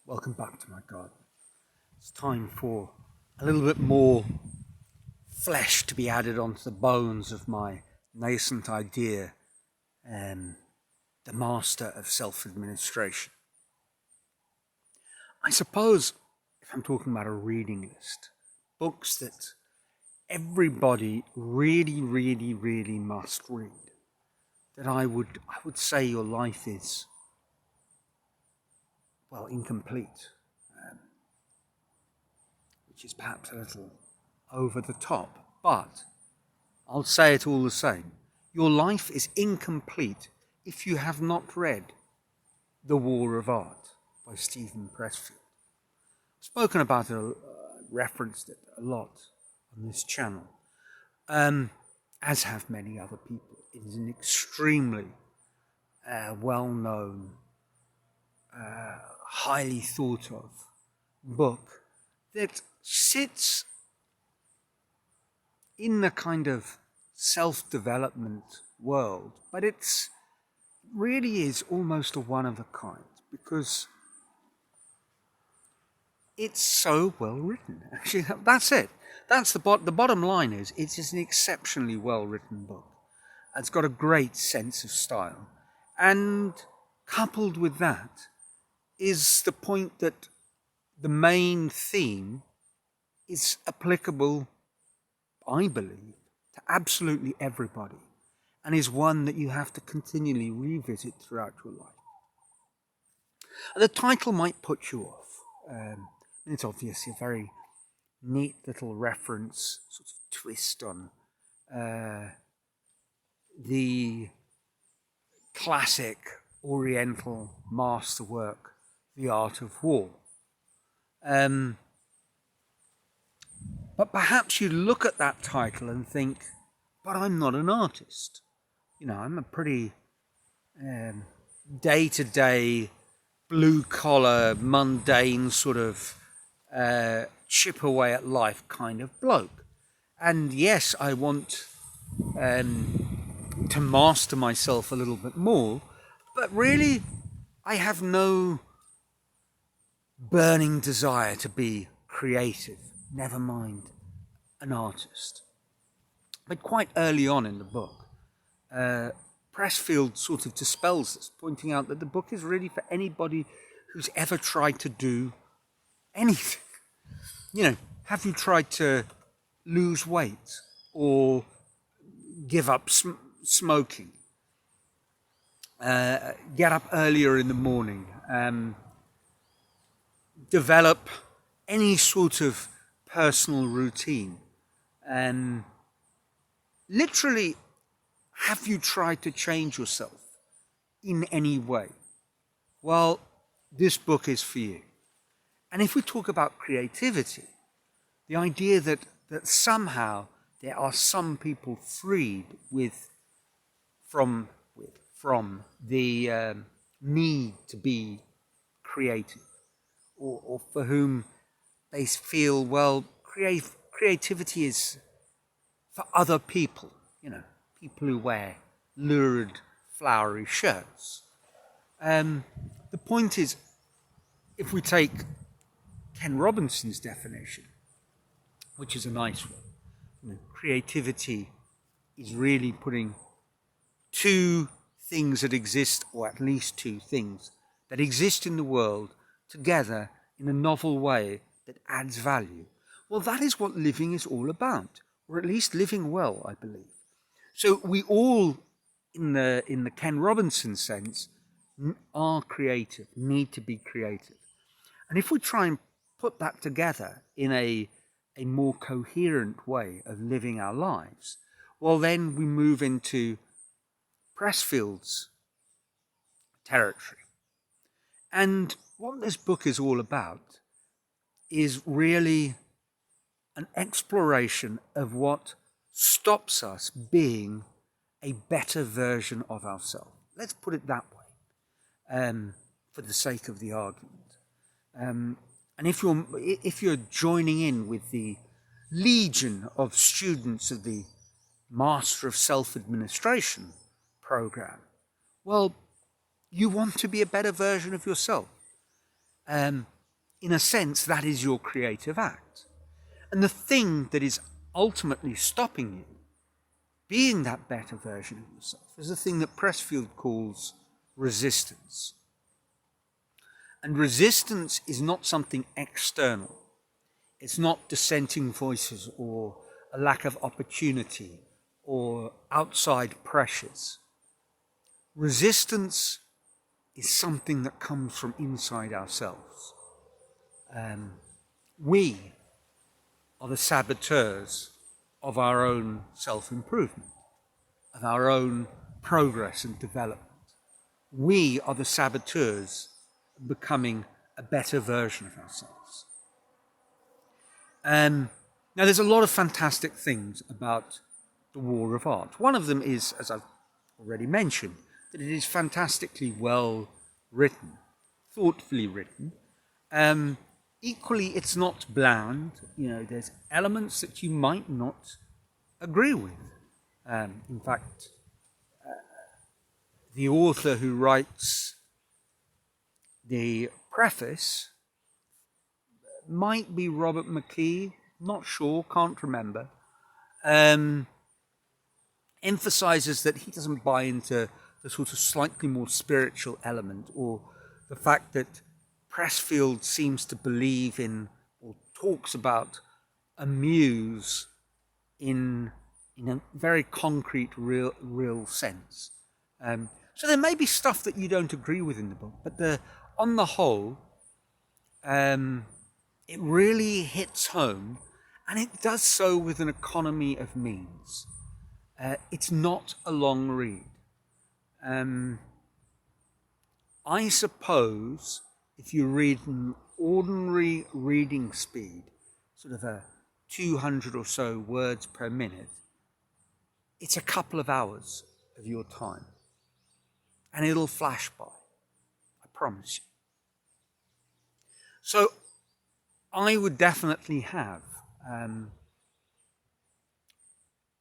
Welcome back to my garden. It's time for a little bit more flesh to be added onto the bones of my nascent idea, the master of self-administration. I suppose, if I'm talking about a reading list, books that everybody really must read, that I would say your life is, well, incomplete, which is perhaps a little over the top, but I'll say it all the same. Your life is incomplete if you have not read The War of Art by Steven Pressfield. I've spoken about it, referenced it a lot on this channel, as have many other people. It is an extremely well-known, highly thought of book that sits in the kind of self-development world, but it really is almost a one of a kind because it's so well written. Actually, that's it. That's the bottom line is it is an exceptionally well written book. It's got a great sense of style, and coupled with that is the point that the main theme is applicable, I believe, to absolutely everybody, and is one that you have to continually revisit throughout your life. The title might put you off. It's obviously a very neat little reference, sort of twist on the classic Oriental masterwork, The Art of War. But perhaps you look at that title and think, but I'm not an artist. You know, I'm a pretty day-to-day, blue-collar, mundane sort of chip away at life kind of bloke. And yes, I want to master myself a little bit more, but really I have no burning desire to be creative, never mind an artist. But quite early on in the book, Pressfield sort of dispels this, pointing out that the book is really for anybody who's ever tried to do anything. You know, have you tried to lose weight or give up smoking? Get up earlier in the morning, develop any sort of personal routine. Literally, have you tried to change yourself in any way? Well, this book is for you. And if we talk about creativity, the idea that somehow there are some people freed from the need to be creative, or for whom they feel, well, creativity is for other people, you know, people who wear lurid, flowery shirts. The point is, if we take Ken Robinson's definition, which is a nice one, you know, creativity is really putting two things that exist, or at least two things that exist in the world, together in a novel way that adds value. Well, that is what living is all about, or at least living well, I believe. So we all, in the Ken Robinson sense, are creative, need to be creative. And if we try and put that together in a more coherent way of living our lives, well, then we move into Pressfield's territory. And what this book is all about is really an exploration of what stops us being a better version of ourselves. Let's put it that way, for the sake of the argument. And if you're joining in with the legion of students of the Master of Self-Administration program, well, you want to be a better version of yourself. in a sense, that is your creative act. And the thing that is ultimately stopping you being that better version of yourself is the thing that Pressfield calls resistance. And resistance is not something external. It's not dissenting voices or a lack of opportunity or outside pressures. Resistance is something that comes from inside ourselves. We are the saboteurs of our own self-improvement, of our own progress and development. We are the saboteurs of becoming a better version of ourselves. Now, there's a lot of fantastic things about the War of Art. One of them is, as I've already mentioned, that it is fantastically well written, thoughtfully written. Equally, it's not bland. There's elements that you might not agree with. In fact, the author who writes the preface might be Robert McKee, not sure, can't remember, emphasizes that he doesn't buy into the sort of slightly more spiritual element, or the fact that Pressfield seems to believe in or talks about a muse in a very concrete, real sense. So there may be stuff that you don't agree with in the book, but on the whole, it really hits home, and it does so with an economy of means. It's not a long read. I suppose if you read an ordinary reading speed, sort of a 200 or so words per minute, it's a couple of hours of your time. And it'll flash by, I promise you. So I would definitely have,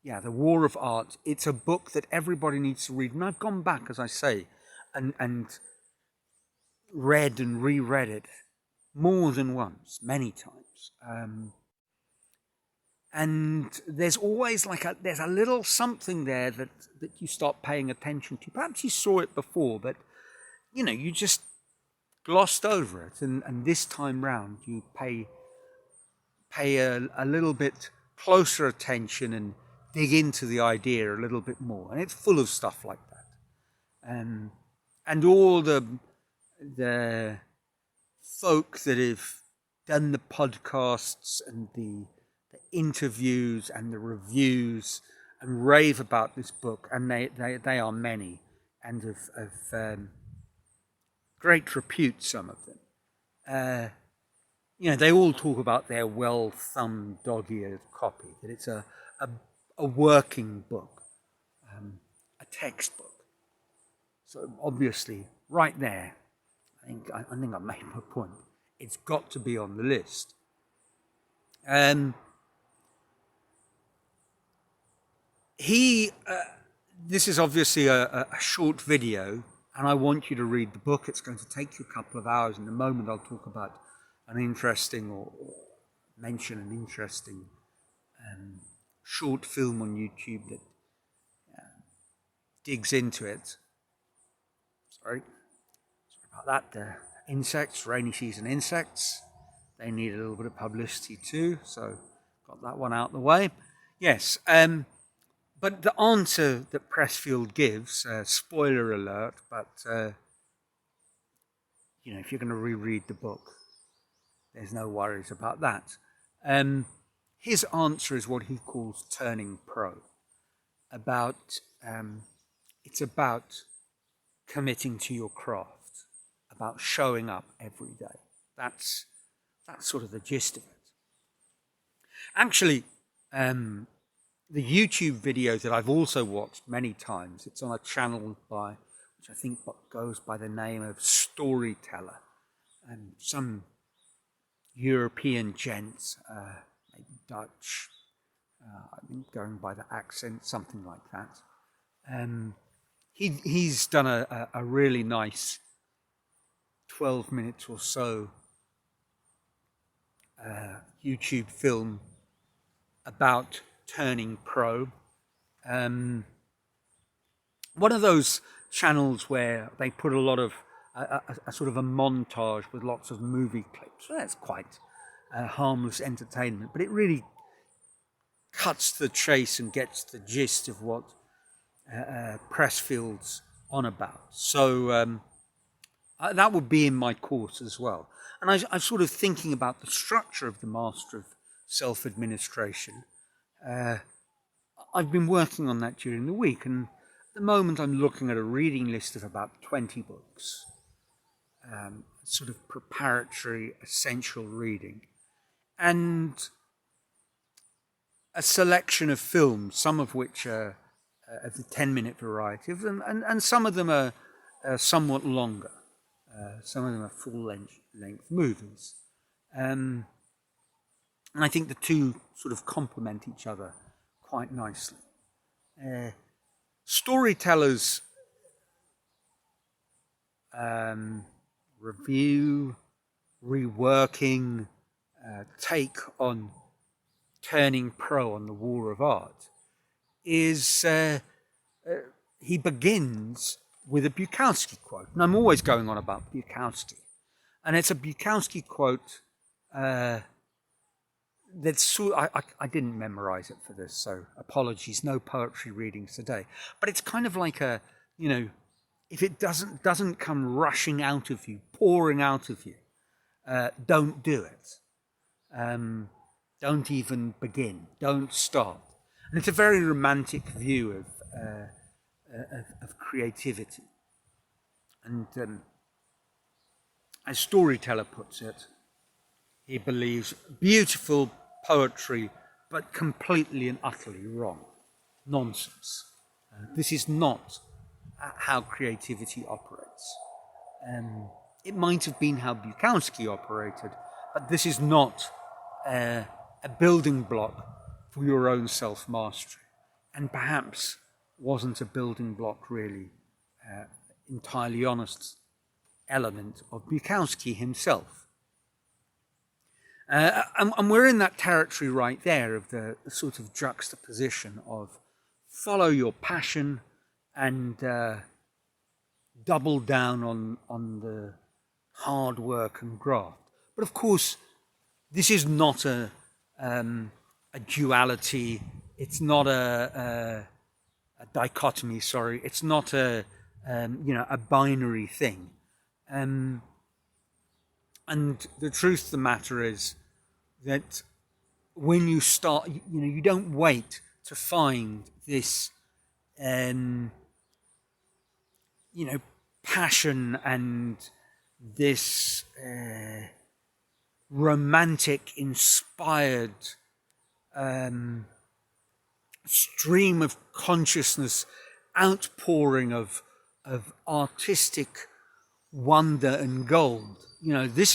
The War of Art. It's a book that everybody needs to read. And I've gone back, as I say, and read and reread it more than once, many times. And there's always there's a little something there that you start paying attention to. Perhaps you saw it before, but you just glossed over it. And this time round, you pay a little bit closer attention and dig into the idea a little bit more. And it's full of stuff like that. And all the folk that have done the podcasts and the interviews and the reviews and rave about this book, and they are many and of great repute, some of them. They all talk about their well-thumbed, dog-eared copy, that it's a working book, a textbook. So obviously, right there, I think I've made my point. It's got to be on the list. This is obviously a short video, and I want you to read the book. It's going to take you a couple of hours. In a moment, I'll talk about an interesting, or mention an interesting short film on YouTube that digs into it. Sorry about that. The insects, rainy season insects, they need a little bit of publicity too, so got that one out of the way. Yes, but the answer that Pressfield gives, spoiler alert, but if you're going to reread the book, there's no worries about that. His answer is what he calls turning pro. It's about committing to your craft, about showing up every day. That's sort of the gist of it. Actually, the YouTube video that I've also watched many times, it's on a channel which I think goes by the name of Storyteller, and some European gents, maybe Dutch, I think going by the accent, something like that. He's done a really nice 12 minutes or so YouTube film about turning pro. One of those channels where they put a lot of a sort of a montage with lots of movie clips. So that's quite harmless entertainment, but it really cuts to the chase and gets the gist of what Pressfield's on about. So that would be in my course as well. And I'm sort of thinking about the structure of the Master of Self-Administration. I've been working on that during the week, and at the moment I'm looking at a reading list of about 20 books, sort of preparatory, essential reading, and a selection of films, some of which are of the 10-minute variety, and some of them are somewhat longer. Some of them are full-length movies. And I think the two sort of complement each other quite nicely. Storytellers review, reworking, take on turning pro on the War of Art is he begins with a Bukowski quote. And I'm always going on about Bukowski. And it's a Bukowski quote that's I didn't memorize it for this, so apologies, no poetry readings today. But it's kind of like a, if it doesn't come rushing out of you, pouring out of you, don't do it. Don't even begin. Don't start. And it's a very romantic view of creativity. And as Storyteller puts it, he believes beautiful poetry, but completely and utterly wrong. Nonsense. This is not how creativity operates. It might have been how Bukowski operated, but this is not a building block for your own self-mastery, and perhaps wasn't a building block really, entirely honest element of Bukowski himself. And we're in that territory right there of the sort of juxtaposition of follow your passion and double down on the hard work and graft. But of course, this is not a duality. It's not a dichotomy. Sorry, it's not a binary thing. And the truth of the matter is that when you start, you don't wait to find this, passion and this romantic, inspired stream of consciousness, outpouring of artistic wonder and gold. This is